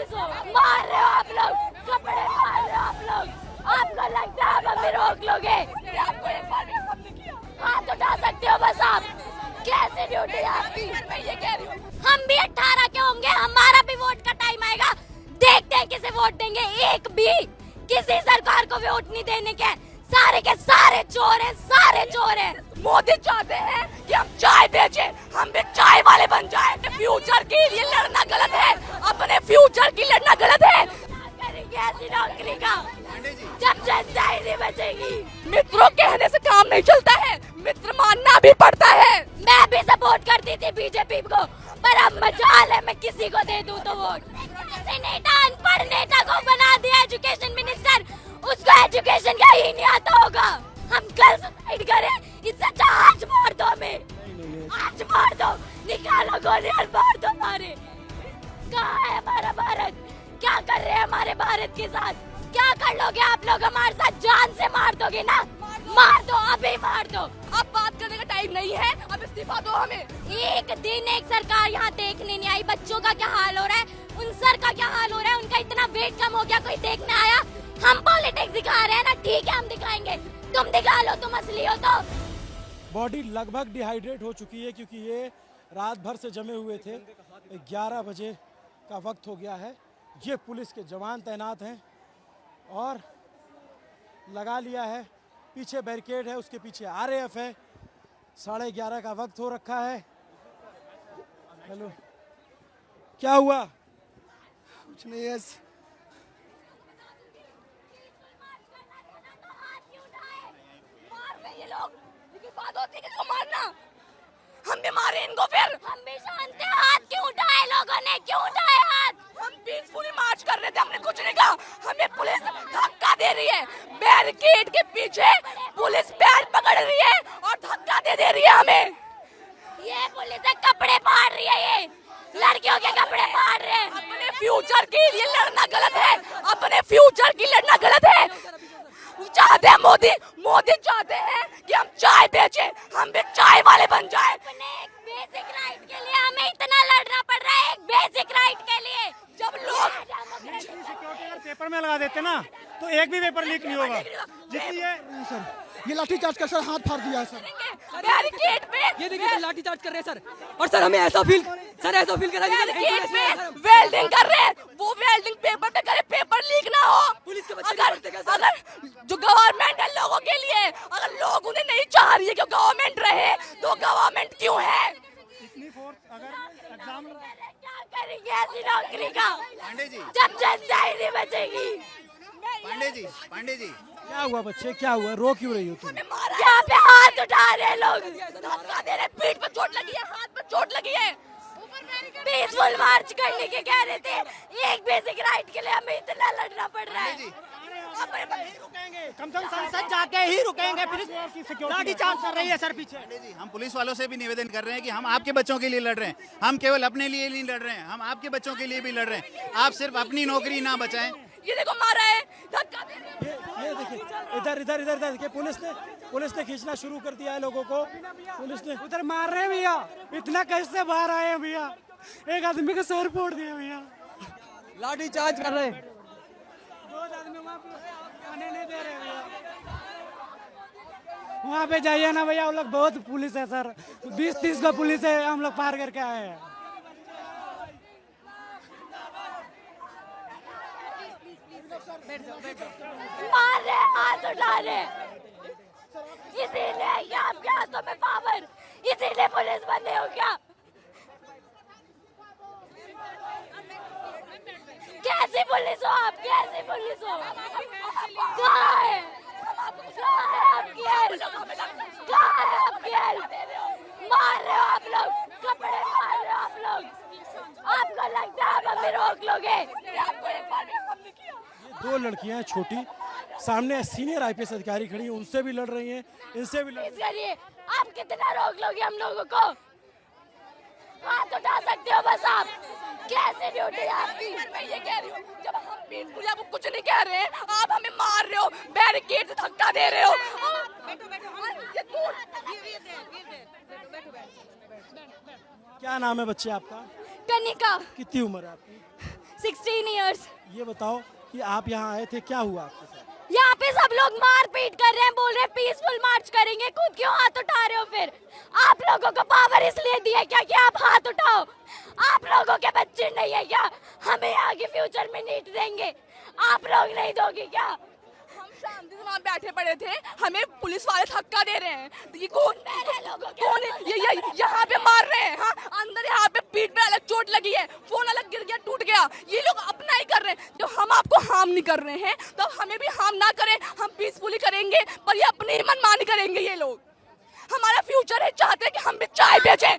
Police हो, मार रहे हो आप लोग, कपड़े मार रहे हो आप लोग। आपको लगता है आप हमें रोक लोगे? आपको एक बार भी हमने किया, हाथ उठा सकते हो बस आप। कैसे ड्यूटी है आपकी? मैं ये कह रही हूँ, हम भी 18 के होंगे, हमारा भी वोट का टाइम आएगा, देखते हैं किसे वोट देंगे। एक भी किसी सरकार को वोट नहीं देने के, सारे के सारे चोर हैं, सारे चोर हैं। मोदी चाहते हैं कि हम चाय बेचें, हम भी चाय वाले बन जाएं। फ्यूचर के लिए लड़ना गलत है, अपने फ्यूचर की लड़ना गलत है। करेंगे ऐसी नौकरी का जब जनता ही नहीं बचेगी। मित्रों कहने से काम नहीं चलता है, मित्र मानना भी पड़ता है। मैं भी सपोर्ट करती थी बीजेपी को, पर अब मजाल है मैं किसी को दे दूं तो वोट। ऐसे नेता, अनपढ़ नेता को बना दिया एजुकेशन मिनिस्टर, उसको एजुकेशन का ही नहीं आता होगा। हम कल सुसाइड करें, इससे अच्छा आज मार दो हमें, आज मार दो, निकालो गोली और मार दो हमारे। कहाँ है हमारा भारत? क्या कर रहे हैं हमारे भारत के साथ? क्या कर लोगे आप लोग हमारे साथ? जान से मार दोगे ना? मार दो, अभी मार दो। अब बात करने का टाइम नहीं है, अब इस्तीफा दो हमें। एक दिन एक सरकार यहाँ देखने नहीं आई। बच्चों का क्या हाल हो रहा है, उन सर का क्या हाल हो रहा है, उनका इतना वेट कम हो गया, कोई देखने आया? हम पॉलिटिक्स दिखा रहे हैं ना, ठीक है हम दिखाएंगे, तुम दिखा लो, तुम असली हो तो। बॉडी लगभग डिहाइड्रेट हो चुकी है क्योंकि ये रात भर से जमे हुए थे। 11 बजे का वक्त हो गया है। ये पुलिस के जवान तैनात हैं और लगा लिया है, पीछे बैरिकेड है, उसके पीछे आरएएफ है। 11:30 का वक्त हो रखा है। हेलो, क्या हुआ? कुछ नहीं है। ये लोग, लेकिन बात होती है किसको मारना? हम भी मारे इनको, फिर हम भी जानते हैं हाथ क्यों उठाए लोगों ने, क्यों उठाए हाथ? हम पीसफुली मार्च कर रहे थे, हमने कुछ नहीं कहा, हमें पुलिस धक्का दे रही है। बैरिकेड के पीछे पुलिस पैर पकड़ रही है और धक्का दे रही है हमें। ये पुलिस कपड़े फाड़ रही है, ये लड़कियों के कपड़े फाड़ रहे हैं। अपने फ्यूचर के लिए लड़ना गलत है, अपने फ्यूचर की लड़ना गलत है। चाहते हैं मोदी चाहते हैं कि हम चाय बेचें, हम भी चाय वाले बन जाएं। अपने एक बेसिक राइट के लिए हमें इतना लड़ना पड़ रहा है, एक बेसिक राइट के लिए। जब लोग सिक्योरिटी अगर पेपर में लगा देते ना तो एक भी पेपर लीक नहीं होगा। जितनी ये लाठीचार्ज कर सर, हाथ फाड़ दिया है सर। बैरिकेड पे ये देखिए लाठी चार्ज कर रहे हैं सर। और सर हमें ऐसा फील करा बैरिकेड पे वेल्डिंग कर रहे हैं, वो वेल्डिंग पेपर पे करे, पेपर लीक ना हो। पुलिस के बच्चे अगर जो गवर्नमेंट है लोगों के लिए, अगर लोग उन्हें नहीं चाह रही है कि गवर्नमेंट रहे, तो गवर्नमेंट क्यों है? इतनी फोर्स अगर एग्जाम क्या करेंगे ऐसी नौकरी का पांडे जी, जब जनता ही नहीं बचेगी? पांडे जी क्या हुआ बच्चे, क्या हुआ? रो क्यों रही हो तुम? यहाँ पे हाथ उठा रहे हैं लोग, धक्का दे रहे हैं, पीठ पे चोट लगी है, हाथ पे चोट लगी है। पीसफुल मार्च करने के कह रहे थे, एक बेसिक राइट के लिए हमें इतना लड़ना पड़ रहा है। कम से कम संसद जाके ही रुकेंगे। फिर लाठी चार्ज कर रही है सर पीछे। पांडे जी, हम पुलिस वालों से भी निवेदन कर रहे हैं कि हम आपके बच्चों के लिए लड़ रहे हैं, हम केवल अपने लिए नहीं लड़ रहे हैं, हम आपके बच्चों के लिए भी लड़ रहे हैं। आप सिर्फ अपनी नौकरी ना बचाएं। ये देखो मारा है, धक्का दे रहे हैं। ये देखिए, इधर देखिए, पुलिस ने खींचना शुरू कर दिया है लोगों को। पुलिस ने उधर मार रहे हैं भैया, इतना कैसे बाहर आए हैं भैया? एक आदमी का सर फोड़ दिया भैया, लाठी चार्ज कर रहे हैं। 2 आदमी वहाँ पे आने नहीं दे रहे भैया। वहाँ पे जाइए ना भैया, वो लोग बहुत पुलिस है सर, 20-30 का पुलिस है, हम लोग पार करके आए हैं। मार रहे हैं, हाथ उठा रहे हैं। इसीलिए ये आपके हाथों में पावर, इसीलिए पुलिस बने हो क्या? कैसी पुलिस हो आप, कैसी पुलिस हो? कहाँ है आपकी हेल्प? कहाँ है आपकी हेल्प? मार रहे हो आप लोग, कपड़े मार रहे हो आप लोग। आपको लगता है आप हमें रोक लोगे? आपको एक बार भी हमने किया। 2 लड़कियां हैं छोटी, सामने सीनियर आईपीएस अधिकारी खड़ी हैं, उनसे भी लड़ रही हैं, इनसे भी लड़ रही हैं। करिए, आप कितना रोक लोगे हम लोगों को? हाथ उठा सकते हो बस आप। कैसे ड्यूटी है आपकी? मैं ये कह रही हूँ, जब हम पीसफुली आपको कुछ नहीं कह रहे हैं, आप हमें मार रहे हो, बैरिकेड से धक्का दे रहे हो। क्या नाम है बच्चे आपका? कनिका, कितनी उम्र है आपकी? 16 इयर्स। ये बताओ कि आप यहाँ आए थे, क्या हुआ आपके साथ? यहाँ पे सब लोग मार पीट कर रहे हैं, बोल रहे हैं पीसफुल मार्च करेंगे, खुद क्यों हाथ उठा रहे हो? फिर आप लोगों को पावर इसलिए दी है क्या कि आप हाथ उठाओ? आप लोगों के बच्चे नहीं है क्या? हमें आगे फ्यूचर में नीट देंगे, आप लोग नहीं दोगे क्या? हम शांति से वहाँ बैठे पड़े थे, हमें पुलिस वाले धक्का दे रहे हैं। तो ये कौन कौन है? ये यहाँ पे मार रहे हैं। हाँ, अंदर यहाँ पे पीठ पे अलग चोट लगी है, फोन अलग गिर गया, टूट गया। ये लोग अपना ही कर रहे हैं। जब हम आपको हार्म नहीं कर रहे हैं तो हमें भी हार्म ना करें, हम पीसफुली करेंगे, पर ये अपनी ही मनमानी करेंगे। ये लोग हमारा फ्यूचर है, चाहते हैं कि हम भी चाय बेचें।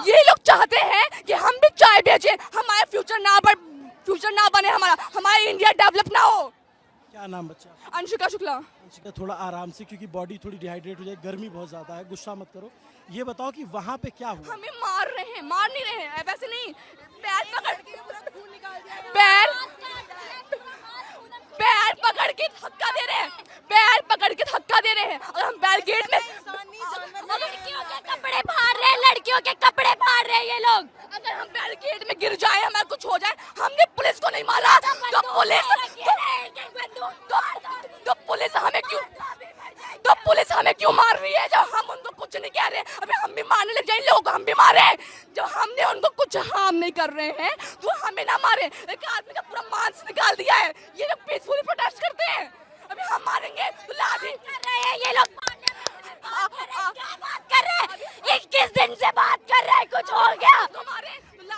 ये लोग चाहते हैं कि हम भी चाय बेचें, हमारा फ्यूचर ना बने, हमारा इंडिया डेवलप ना हो। क्या नाम बच्चा? अंशिका शुक्ला। अंशिका, थोड़ा आराम से, क्योंकि बॉडी थोड़ी डिहाइड्रेट हो जाए, गर्मी बहुत ज्यादा है, गुस्सा मत करो। ये बताओ कि वहाँ पे क्या हुआ? हमें मार रहे हैं, मार नहीं रहे हैं, वैसे नहीं, पैर पकड़ के धक्का दे रहे हैं, पैर पकड़ के धक्का दे रहे हैं। और हम बैरिकेड में लड़कियों के कपड़े फाड़ रहे हैं, लड़कियों के कपड़े फाड़ रहे हैं ये लोग। अगर हम बैरिकेड में गिर जाए, हमारा कुछ हो जाए, हमने पुलिस को नहीं मारा तो पुलिस हमें क्यों मार रही है? जब हम उनको कुछ नहीं कह रहे हैं, अभी हम भी मारने लग जाए, लोग हम भी मारे। जब हमने उनको कुछ हार्म नहीं कर रहे हैं तो हमें ना मारे। एक आदमी का पूरा मांस निकाल दिया है, ये लोग पीसफुली प्रोटेस्ट करते हैं, अभी हम मारेंगे तो लाठी कर रहे हैं ये लोग। क्या बात कर रहे हैं? 21 दिन से बात कर रहे हैं, कुछ हो गया?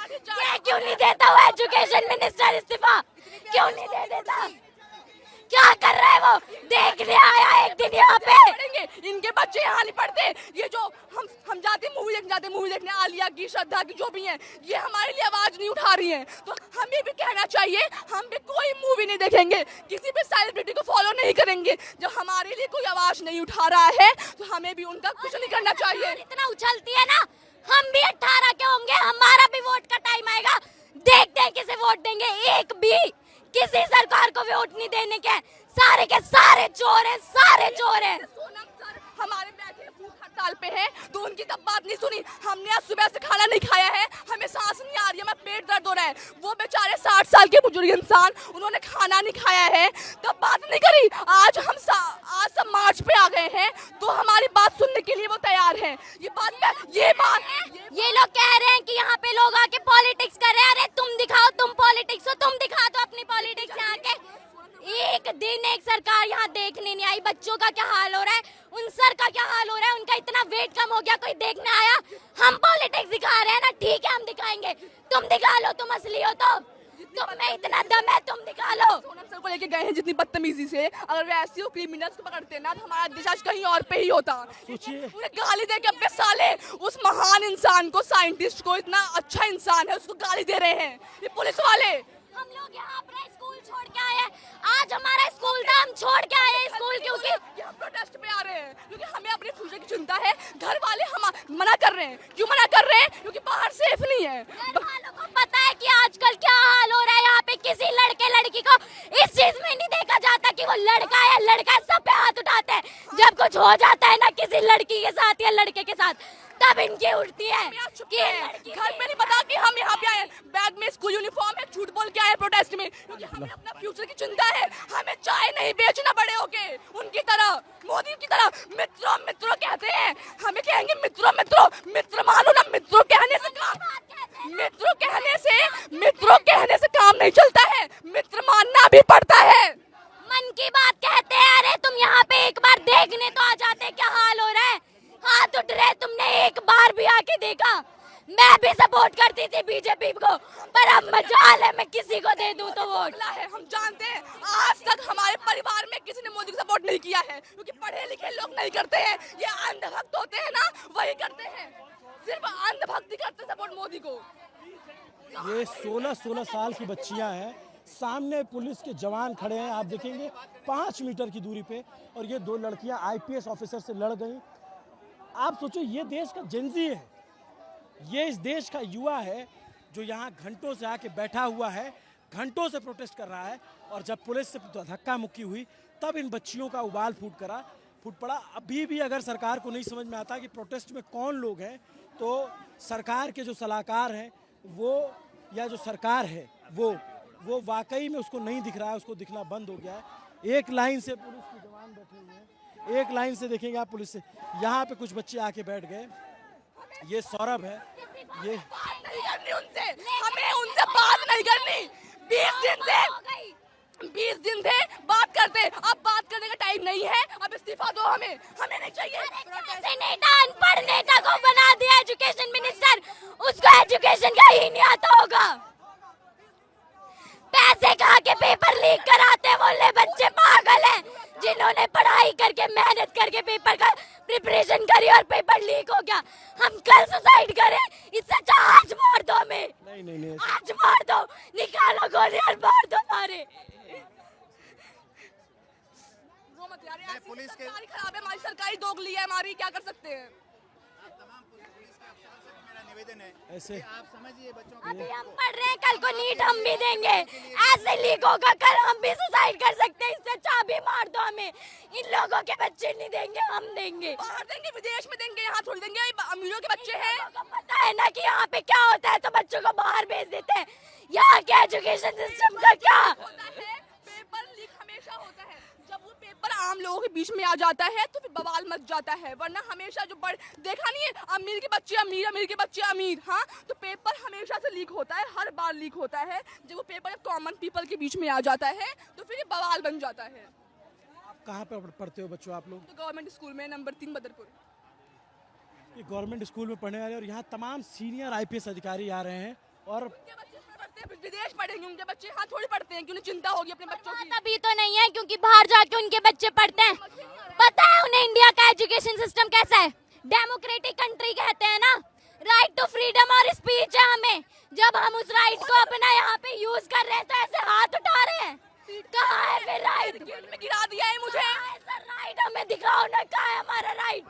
ये क्यों नहीं देता वो एजुकेशन मिनिस्टर इस्तीफा? क्यों नहीं दे देता? क्या कर रहा है वो? देखने आया एक दिन यहाँ पे। पढ़ेंगे, इनके बच्चे यहाँ नहीं पढ़ते। ये जो हम जाते मूवी देखने आलिया की, श्रद्धा की, जो भी हैं, ये हमारे लिए आवाज नहीं उठा रही हैं। तो हमें भी कहना चाहिए, हम भी कोई मूवी नहीं देखेंगे, किसी भी सेलिब्रिटी को फॉलो नहीं करेंगे। जब हमारे लिए कोई आवाज नहीं उठा रहा है तो हमें भी उनका कुछ नहीं करना चाहिए। इतना उछलती है ना, हम भी 18 के होंगे, हमारा भी वोट का टाइम आएगा, देखते हैं किसे वोट देंगे। एक भी किसी सरकार को वोट नहीं देने के, सारे के सारे चोर हैं, सारे चोर हैं। सोनम सर हमारे बैठे भूख हड़ताल पे है तो उनकी तब बात नहीं सुनी। हमने आज सुबह से खाना नहीं खाया है, हमें सांस नहीं आ रही है, हमें पेट दर्द हो रहा है। वो बेचारे 60 साल के बुजुर्ग इंसान, उन्होंने खाना नहीं खाया है, तब बात नहीं करी। आज सब मार्च पे आ गए हैं तो हमारी बात सुनने के लिए वो तैयार हैं। ये लोग कह रहे हैं कि यहाँ पे लोग आके पॉलिटिक्स कर रहे हैं। अरे तुम दिखाओ, तुम पॉलिटिक्स हो, तुम दिखा दो अपनी पॉलिटिक्स यहाँ के। एक दिन एक सरकार यहाँ देखने नहीं आई। बच्चों का क्या हाल हो रहा है, उन सर का क्या हाल हो रहा है, उनका इतना वेट कम हो गया, कोई देखने आया? हम पॉलिटिक्स दिखा रहे हैं ना, ठीक है हम दिखाएंगे, तुम दिखा लो, तुम असली हो तो। तुम में इतना दम है, तुम दिखा लो। सोनम सर को लेके गए हैं जितनी बदतमीजी से, अगर वैसे हो क्रिमिनल्स को पकड़ते ना तो हमारा देश आज कहीं और पे ही होता। उन्हें गाली दे के अपने साले उस महान इंसान को, साइंटिस्ट को, इतना अच्छा इंसान है, उसको गाली दे रहे हैं ये पुलिस वाले। हम लोग यहाँ अपना स्कूल छोड़ के आए हैं, आज हमारा स्कूल था, हम छोड़ के आए हैं स्कूल क्योंकि हम प्रोटेस्ट पे आ रहे हैं, क्योंकि हमें अपने फ्यूचर की चिंता है। घर वाले हम मना कर रहे हैं, क्यों मना कर रहे हैं? क्योंकि बाहर सेफ नहीं है। घर वालों को पता है कि आजकल क्या हाल हो रहा है यहाँ पे। किसी लड़के लड़की को इस चीज में नहीं देखा जाता कि वो लड़का है, लड़का सब पे हाथ उठाते हैं। जब कुछ हो जाता है ना किसी लड़की के साथ या लड़के के साथ, तब इनकी उठती है कि घर पे नहीं पता कि हम यहाँ पे आए। बैग में स्कूल यूनिफॉर्म है, झूठ बोल के आए प्रोटेस्ट में, क्योंकि हमें अपना फ्यूचर की चिंता है। हमें चाय नहीं बेचना बड़े होके उनकी तरह, मोदी की तरह। मित्रों मित्रों कहते हैं, हमें कहेंगे मित्रों मित्रों, मित्र मानो ना। मित्रों कहने से काम नहीं चलता है, मित्र मानना भी पड़ता है। मन की बात कहते हैं। अरे तुम यहाँ पे एक बार देखने तो आ जाते, क्या हाल हो रहा है। हाथ उठ रहे, तुमने एक बार भी आके देखा? मैं भी सपोर्ट करती थी बीजेपी को, पर अब मजाल है मैं किसी को दे दूं तो वोट। हम जानते हैं आज तक हमारे परिवार में किसी ने मोदी को सपोर्ट नहीं किया है, क्योंकि पढ़े लिखे लोग नहीं करते हैं। ये अंधभक्त होते हैं ना, वही करते हैं, सिर्फ अंधभक्ति करते हैं सपोर्ट मोदी को। ये 16 साल की बच्चियां हैं, सामने पुलिस के जवान खड़े हैं, आप देखेंगे 5 मीटर की दूरी पे, और ये 2 लड़कियां IPS ऑफिसर से लड़ गई। आप सोचो, ये देश का जेनजी है, ये इस देश का युवा है जो यहाँ घंटों से आके बैठा हुआ है, घंटों से प्रोटेस्ट कर रहा है। और जब पुलिस से धक्का मुक्की हुई तब इन बच्चियों का उबाल फूट पड़ा। अभी भी अगर सरकार को नहीं समझ में आता कि प्रोटेस्ट में कौन लोग हैं, तो सरकार के जो सलाहकार हैं वो या जो सरकार है वो वाकई में उसको नहीं दिख रहा है, उसको दिखना बंद हो गया है। एक लाइन से पुलिस के जवान बैठे हुए हैं, एक लाइन से देखेंगे आप पुलिस से। यहाँ पे कुछ बच्चे आके बैठ गए। ये सौरभ है, ये बात नहीं करनी उनसे, हमें उनसे बात नहीं करनी। 20 दिन से बात करते, अब बात करने का टाइम नहीं है, अब इस्तीफा दो हमें नहीं चाहिए। कैसे नेता अनपढ़ नेता को बना दिया एजुकेशन मिनिस्टर, उसको एजुकेशन का ही नहीं आता होगा। पैसे खा के पेपर लीक कराते बोले बच्चे पागल हैं, जिन्होंने पढ़ाई करके मेहनत करके पेपर का प्रिपरेशन करी और पेपर लीक हो गया। हम कल सुसाइड करें, इससे अच्छा आज मार दो हमें। नहीं आज मार दो, निकालो गोली और मार दो मारे। रो मत यार, ऐसी पुलिस के- सरकारी खराब है, हमारी सरकारी दोगली है, हमारी क्या कर सकते हैं। तमाम पुलिस के अफसरों से भी मेरा निवेदन है ऐसे कि आप समझिए बच्चों को। अभी हम पढ़ रहे हैं, कल को नीट हम भी देंगे। ऐसे लीक होगा, कल हम भी सुसाइड कर सकते हैं। इससे अच्छा अभी मार दो हमें। इन लोगों के बच्चे नहीं देंगे, हम देंगे। बाहर देंगे, विदेश में देंगे, यहाँ थोड़ी देंगे। अमीरों के बच्चे हैं। लोगों को पता है ना कि यहाँ पे क्या होता है, तो बच्चों को बाहर भेज देते हैं। यहाँ के एजुकेशन सिस्टम का क्या? होता है, पेपर लीक हमेशा होता है। जब वो पेपर आम लोगों के बीच में आ जाता है तो फिर बवाल मच जाता है। वरना हमेशा जो देखा नहीं है, अमीर के बच्चे अमीर, अमीर के बच्चे अमीर। हाँ, तो पेपर हमेशा से लीक होता है, हर बार लीक होता है। जब वो पेपर कॉमन पीपल के बीच में आ जाता है तो फिर ये बवाल बन जाता है। आप कहाँ पे पढ़ते हो बच्चों आप लोग? तो गवर्नमेंट स्कूल में नंबर 3 बदरपुर। ये गवर्नमेंट स्कूल में पढ़ने वाले और यहाँ तमाम सीनियर IPS अधिकारी आ रहे हैं और उनके बच्चे इसमें पढ़ते हैं, विदेश पढ़ेंगे उनके बच्चे, यहाँ थोड़ी पढ़ते हैं कि उन्हें चिंता होगी अपने बच्चों की। बात अभी तो नहीं है, क्योंकि बाहर जाके उनके बच्चे पढ़ते हैं। पता है उन्हें इंडिया का एजुकेशन सिस्टम कैसा है? डेमोक्रेटिक कंट्री कहते हैं ना। राइट टू फ्रीडम और स्पीच है हमें। जब हम उस राइट को अपना यहाँ पे यूज कर रहे हैं तो ऐसे हाथ उठा रहे हैं। कहाँ है फिर राइट? गेट में गिरा दिया है मुझे। राइट हमें दिखाओ ना, कहाँ है हमारा राइट?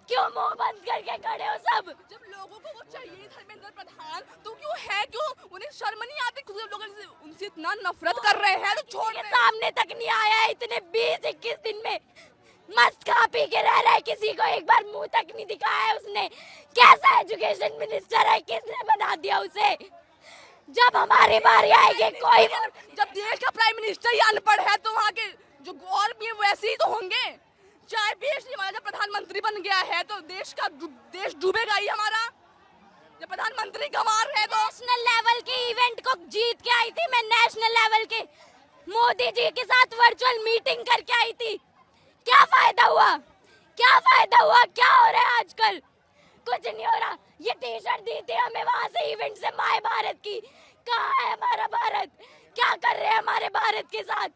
क्यों मुंह बंद करके खड़े हो सब? जब लोगों को वो चाहिए धर्मेंद्र प्रधान, तो क्यों है, क्यों उन्हें शर्म नहीं आती? खुद लोग उनसे इतना नफरत कर रहे हैं तो छोड़ के दे। सामने तक नहीं आया है इतने 20-21 दिन में। मस्त खा पी के रह रहा है, किसी को एक बार मुंह तक नहीं दिखाया है उसने। कैसा एजुकेशन मिनिस्टर है, किसने बना दिया उसे? जब हमारी बारी आएगी कोई जब देश का प्राइम मिनिस्टर ही अनपढ़ है तो वहाँ के जो और भी वैसे ही तो होंगे। चाहे देश नहीं, हमारा जब प्रधानमंत्री बन गया है तो देश डूबेगा ही हमारा। जब प्रधानमंत्री गंवार है तो नेशनल लेवल के इवेंट को जीत के आई थी मैं। नेशनल लेवल के मोदी जी के साथ वर्चुअल मीटिंग करके आई थी। क्या फायदा हुआ? क्या फायदा हुआ? क्या हो रहा है आजकल? कुछ नहीं हो रहा। ये टी-शर्ट दी थी हमें वहां से इवेंट से, माय भारत की। कहाँ है हमारा भारत? क्या कर रहे हैं हमारे भारत के साथ?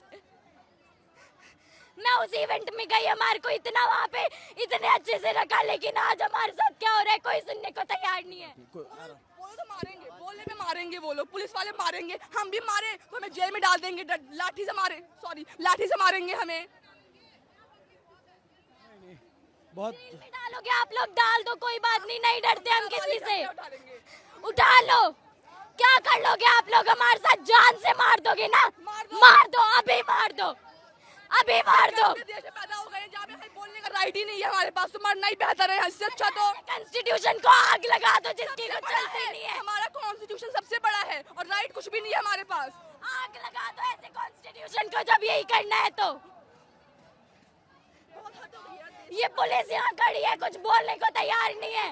मैं उस इवेंट में गई, हमारे को इतना वहाँ पे इतने अच्छे से रखा, लेकिन आज हमारे साथ क्या हो रहा है कोई सुनने को तैयार नहीं है। बोलो तो मारेंगे, बोलने में मारेंगे, बोलो पुलिस वाले मारेंगे, हम भी मारे तो हमें जेल में डाल देंगे। लाठी से मारे, लाठी से मारेंगे हमें। बहुत डालोगे आप लोग, डाल दो, कोई बात नहीं, नहीं डरते हम किसी से। उठा लो, क्या कर लोगे आप लोग हमारे साथ? जान से मार दोगे ना? मार दो, अभी मार दो, अभी मार दो। देश में पैदा हो गए जहाँ पे बोलने का राइट ही नहीं है हमारे पास, तो मरना ही बेहतर है। इससे अच्छा तो कॉन्स्टिट्यूशन को आग लगा दो जिसकी कुछ चलती नहीं है। हमारा कॉन्स्टिट्यूशन सबसे बड़ा है और राइट कुछ भी नहीं है हमारे पास। आग लगा दो ऐसे कॉन्स्टिट्यूशन को जब यही करना है तो। ये पुलिस यहाँ खड़ी है, कुछ बोलने को तैयार नहीं है।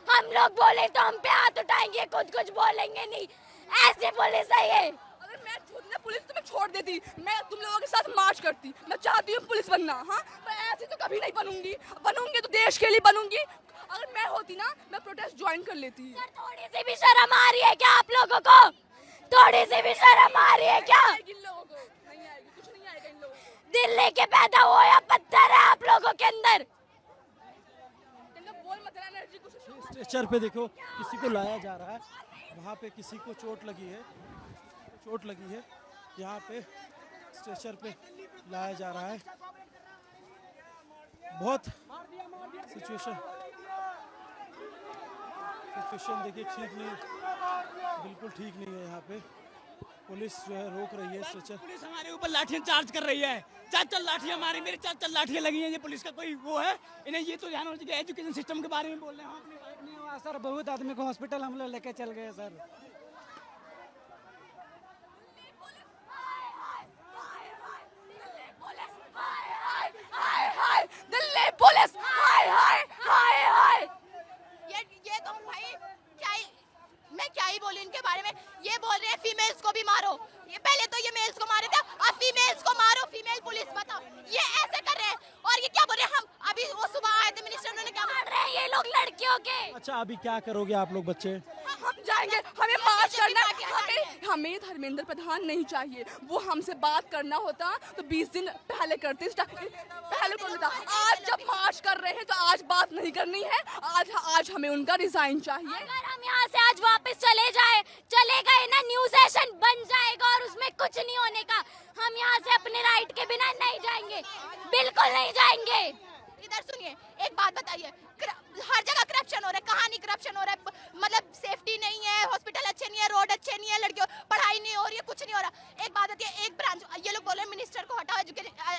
हम लोग बोले तो हम पे हाथ उठाएंगे, खुद कुछ बोलेंगे नहीं। ऐसे पुलिस है ये। अगर मैं खुद ने पुलिस तुम्हें छोड़ देती, मैं तुम लोगों के साथ मार्च करती। मैं चाहती हूँ पुलिस बनना, हाँ, मैं ऐसी तो कभी नहीं बनूंगी तो देश के लिए बनूंगी। अगर मैं होती ना, मैं प्रोटेस्ट ज्वाइन कर लेती। सर थोड़ी सी भी शर्म आ रही है क्या आप लोगों को? थोड़ी सी भी शर्म आ रही है क्या? इन लोगों को नहीं आएगी, कुछ नहीं आएगा इन लोगों को। दिल लेके पैदा हो या पत्थर है आप लोगों के अंदर? बोल मत एनर्जी कुछ। स्ट्रेचर पे देखो किसी को लाया जा रहा है, वहाँ पे किसी को चोट लगी है, यहाँ पे स्ट्रेचर पे लाया जा रहा है। बहुत सिचुएशन देखिए ठीक नहीं, बिल्कुल ठीक नहीं है। यहाँ पे पुलिस जो है रोक रही है स्ट्रेचर। पुलिस हमारे ऊपर लाठियां चार्ज कर रही है। 4 लाठियां मारी, मेरे 4 लाठियां लगी हैं। ये पुलिस का कोई वो है? इन्हें ये तो ध्यान होना चाहिए। एजुकेशन सिस्टम के बारे में बोल रहे हैं, हम अपनी हाँ सर, बहुत आदमी को हॉस्पिटल हम लोग लेके चल गए सर। दिल्ली पुलिस, हाय हाय हाय हाय। ये तो भाई मैं क्या ही बोलूं इनके बारे में। ये बोल रहे हैं फीमेल्स को भी मारो। ये पहले तो ये मेल्स को मारे थे, अब फीमेल्स को मारो। फीमेल पुलिस बताओ, ये ऐसे कर रहे हैं। और ये क्या बोल रहे हैं, हम अभी वो सुबह आए थे मिनिस्टर, उन्होंने क्या मार रहे हैं ये लोग लड़कियों के। अच्छा, अभी क्या करोगे आप लोग बच्चे? हम जाएंगे, हमें मार्च करना है। हमें धर्मेंद्र प्रधान नहीं चाहिए। वो हमसे बात करना होता तो 20 दिन पहले करते, पहले बोलता। आज जब मार्च कर रहे हैं तो आज बात नहीं करनी है। आज हमें उनका रिजाइन चाहिए। अगर हम यहाँ से आज वापस चले गए ना, न्यू सेशन बन जाएगा और उसमें कुछ नहीं होने का। हम यहाँ से अपने राइट के बिना नहीं जाएंगे, बिल्कुल नहीं जाएंगे। इधर सुनिए, एक बात बताइए, हर जगह करप्शन हो रहा है। कहाँ नहीं करप्शन हो रहा है? मतलब सेफ्टी नहीं है, हॉस्पिटल अच्छे नहीं है, रोड अच्छे नहीं है, लड़कियों पढ़ाई नहीं हो रही है, कुछ नहीं हो रहा। एक बात होती है, एक ब्रांच, ये लोग बोल रहे हैं मिनिस्टर को हटाओ,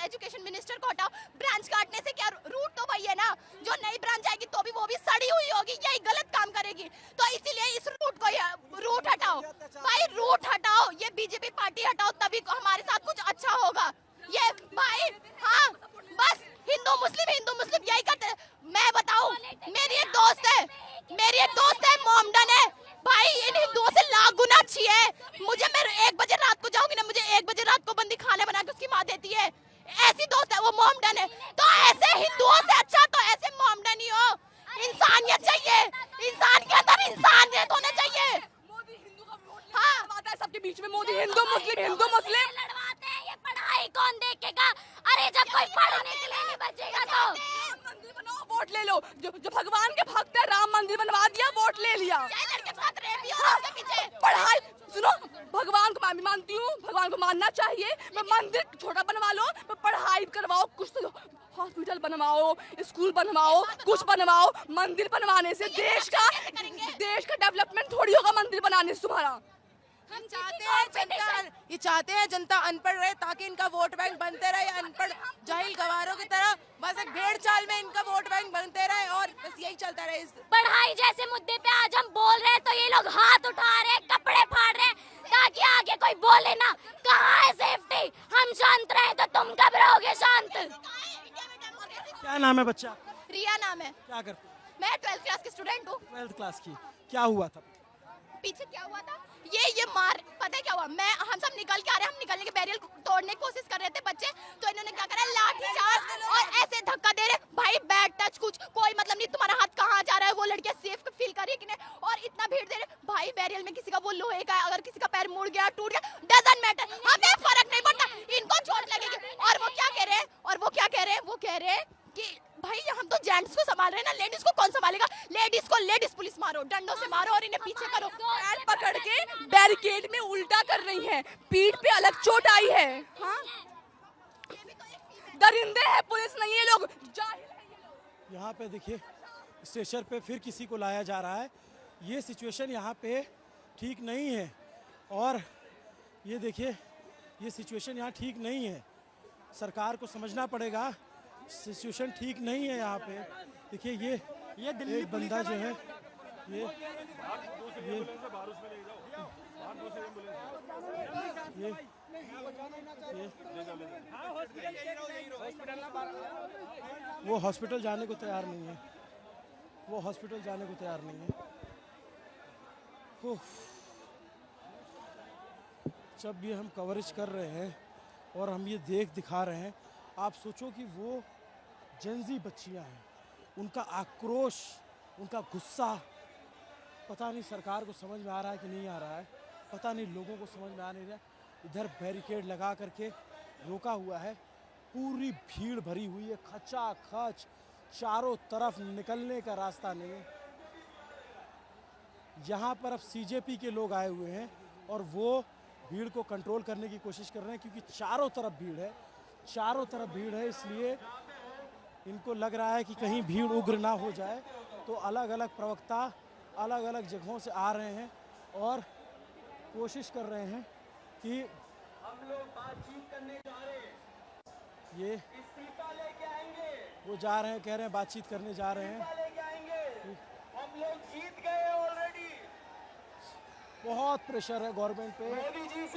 एजुकेशन मिनिस्टर को हटाओ। ब्रांच काटने से क्या, रूट तो वही है ना। जो नई ब्रांच आएगी तो भी वो भी सड़ी हुई होगी, यही गलत काम करेगी। तो इसीलिए इस रूट हटाओ भाई, रूट हटाओ, ये बीजेपी पार्टी हटाओ, तभी हमारे साथ कुछ अच्छा होगा। ये भाई, हाँ बस हिंदू मुस्लिम यही करते। मैं बताऊं, मेरी एक दोस्त है मोमडन है भाई, इन हिंदुओं से लाख गुना अच्छी है। मुझे, मैं 1 बजे रात को जाऊंगी ना, मुझे 1 बजे रात को बंदी खाना बना के उसकी माँ देती है। ऐसी दोस्त है वो, मोमडन है। तो ऐसे हिंदुओं से अच्छा तो ऐसे मोमडन ही हो। इंसानियत चाहिए, इंसान के अंदर इंसानियत होना चाहिए। हाँ, सबके बीच में मोदी हिंदू मुस्लिम लड़वाते हैं, ये पढ़ाई कौन देखेगा? अरे जब कोई पढ़ने के लिए नहीं बचेगा तो मंदिर बनाओ, वोट ले लो। जो भगवान के भक्त है, राम मंदिर बनवा दिया, वोट ले लिया। पढ़ाई सुनो, भगवान को मैं भी मानती हूँ, भगवान को मानना चाहिए। मैं मंदिर छोटा बनवा लो, पढ़ाई करवाओ, कुछ तो हॉस्पिटल बनवाओ, स्कूल बनवाओ, कुछ बनवाओ। मंदिर बनवाने से देश का डेवलपमेंट थोड़ी होगा मंदिर बनाने से तुम्हारा। हम चाहते हैं जनता अनपढ़ रहे, ताकि इनका वोट बैंक बनते रहे। अनपढ़ जाहिल गवारों की तरह बस एक भेड़ चाल में इनका वोट बैंक बनते रहे और बस यही चलता रहे। पढ़ाई जैसे मुद्दे पे आज हम बोल रहे हैं तो ये लोग हाथ उठा रहे हैं, कपड़े फाड़ रहे हैं, ताकि आगे कोई बोले ना। कहाँ है सेफ्टी? हम शांत रहे तो तुम कब रहोगे शांत? क्या नाम है बच्चा? रिया नाम है। क्या करते? मैं 12th क्लास की स्टूडेंट हूँ। 12th क्लास की। क्या हुआ था पीछे? क्या हुआ था, ये मार, पता है क्या हुआ? हम सब निकल के आ रहे हैं, हम निकलने के बैरियर तोड़ने की कोशिश कर रहे थे बच्चे, तो इन्होंने क्या करा, लाठी चार्ज और ऐसे धक्का दे रहे। भाई बैड टच, कुछ कोई मतलब नहीं, तुम्हारा हाथ कहाँ जा रहा है? वो लड़कियां सेफ फील कर रही है कि नहीं? और इतना भीड़ दे रहे भाई, बैरियर में किसी का वो लोहे का, अगर किसी का पैर मुड़ गया, टूट गया, डजंट मैटर, हमें फर्क नहीं पड़ता, इनको चोट लगेगी। और वो क्या कह रहे हैं, वो कह रहे हैं कि भाई हम तो जेंट्स को संभाल रहे हैं ना, लेडीज को कौन संभालेगा? लेडीज पुलिस मारो, डंडों से मारो और इन्हें पीछे करो। पैर पकड़ के बैरिकेड में उल्टा कर रही हैं, पीठ पे अलग चोट आई है। हाँ, दरिंदे हैं, पुलिस नहीं है, लोग जाहिल हैं। यहाँ पे देखिए, स्टेशन पे फिर किसी को लाया जा रहा है। ये सिचुएशन यहाँ पे ठीक नहीं है, और ये देखिए, ये सिचुएशन यहाँ ठीक नहीं है। सरकार को समझना पड़ेगा, सिचुएशन ठीक नहीं है यहाँ पे। देखिए ये दिल्ली एक बंदा जो है, ये वो हॉस्पिटल जाने को तैयार नहीं है, वो हॉस्पिटल जाने को तैयार नहीं है। जब ये हम कवरेज कर रहे हैं और हम ये दिखा रहे हैं, आप सोचो कि वो जेंजी बच्चियां हैं, उनका आक्रोश, उनका गुस्सा, पता नहीं सरकार को समझ में आ रहा है कि नहीं आ रहा है, पता नहीं लोगों को समझ में आ नहीं रहा। इधर बैरिकेड लगा करके रोका हुआ है, पूरी भीड़ भरी हुई है, खचाखच, चारों तरफ निकलने का रास्ता नहीं है। यहाँ पर अब सीजेपी के लोग आए हुए हैं और वो भीड़ को कंट्रोल करने की कोशिश कर रहे हैं, क्योंकि चारों तरफ भीड़ है, इसलिए इनको लग रहा है कि कहीं भीड़ उग्र ना हो जाए। तो अलग अलग प्रवक्ता अलग अलग जगहों से आ रहे हैं और कोशिश कर रहे हैं कि हम लोग बातचीत करने जा रहे हैं। ये वो जा रहे हैं, कह रहे हैं बातचीत करने जा रहे हैं। बहुत प्रेशर है गवर्नमेंट पे।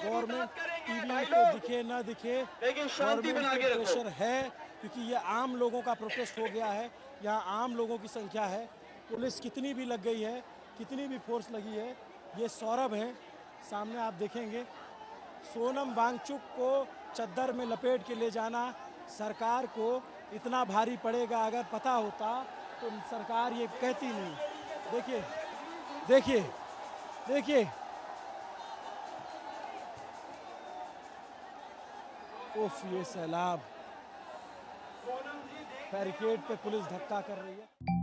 गवर्नमेंट टीवी पे दिखे ना दिखे, गवर्नमेंट पे प्रेशर है, क्योंकि ये आम लोगों का प्रोटेस्ट हो गया है। यहाँ आम लोगों की संख्या है। पुलिस कितनी भी लग गई है, कितनी भी फोर्स लगी है। ये सौरभ है, सामने आप देखेंगे। सोनम वांगचुक को चद्दर में लपेट के ले जाना सरकार को इतना भारी पड़ेगा। अगर पता होता तो सरकार ये कहती नहीं। देखिए देखिए देखिए, उफ, ये सैलाब। बैरिकेड पे पुलिस धक्का कर रही है।